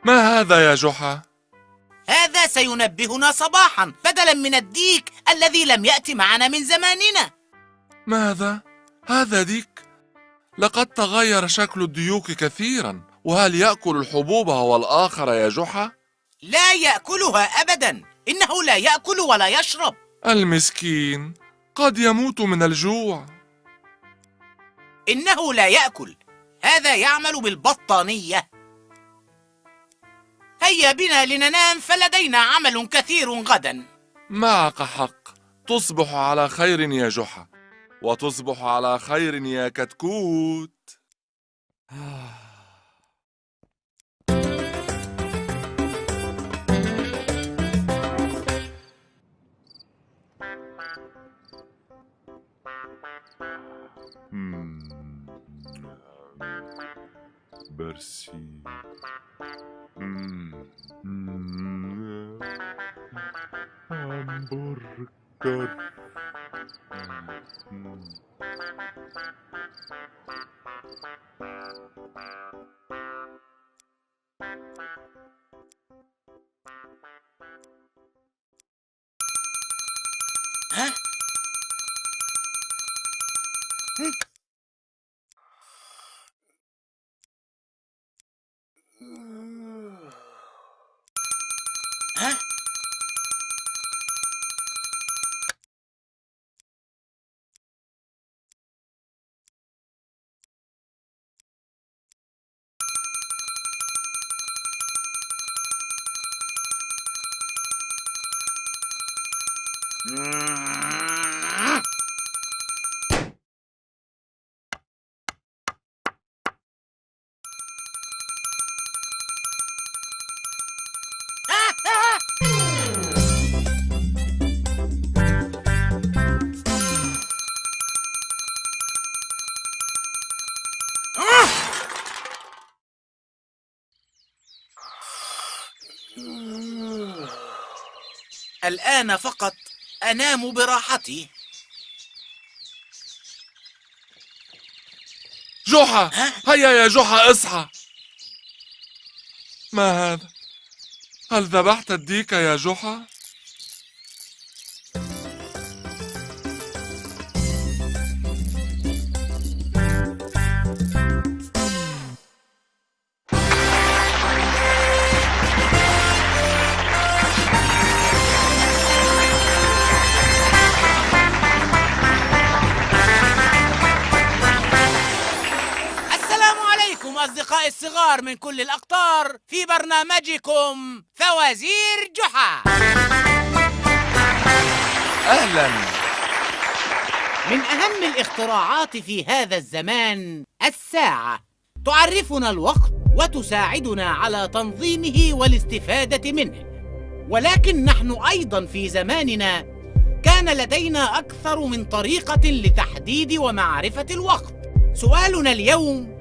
ما هذا يا جحا؟ هذا سينبهنا صباحا بدلا من الديك الذي لم يأتي معنا من زماننا. ماذا؟ هذا ديك؟ لقد تغير شكل الديوك كثيرا. وهل يأكل الحبوب هو الآخر يا جحا؟ لا يأكلها أبدا، إنه لا يأكل ولا يشرب. المسكين قد يموت من الجوع. إنه لا يأكل، هذا يعمل بالبطانية. هيا بنا لننام، فلدينا عمل كثير غدا. معك حق. تصبح على خير يا جحا، وتصبح على خير يا كتكوت. برسي. همبرجر. ها؟ ها؟ الآن فقط أنام براحتي. جحا، هيا يا جحا اصحى. ما هذا؟ هل ذبحت الديك يا جحا؟ أصدقائي الصغار من كل الأقطار في برنامجكم فوازير جحا. أهلا. من أهم الاختراعات في هذا الزمان الساعة، تعرفنا الوقت وتساعدنا على تنظيمه والاستفادة منه. ولكن نحن أيضا في زماننا كان لدينا أكثر من طريقة لتحديد ومعرفة الوقت. سؤالنا اليوم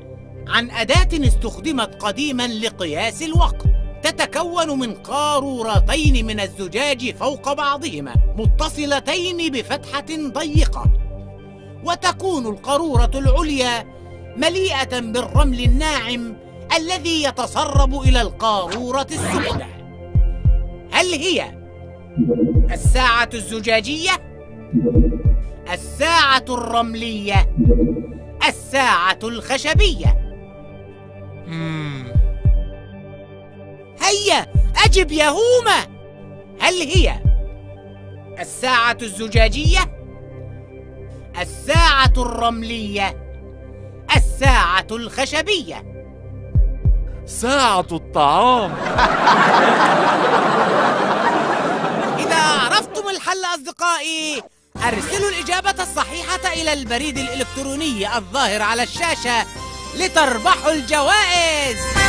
عن أداة استخدمت قديماً لقياس الوقت، تتكون من قارورتين من الزجاج فوق بعضهما متصلتين بفتحة ضيقة، وتكون القارورة العليا مليئة بالرمل الناعم الذي يتسرب إلى القارورة السفلى. هل هي الساعة الزجاجية؟ الساعة الرملية؟ الساعة الخشبية؟ هيا أجب يا هوما. هل هي الساعة الزجاجية؟ الساعة الرملية؟ الساعة الخشبية؟ ساعة الطعام. إذا عرفتم الحل أصدقائي، أرسلوا الإجابة الصحيحة إلى البريد الإلكتروني الظاهر على الشاشة لتربحوا الجوائز.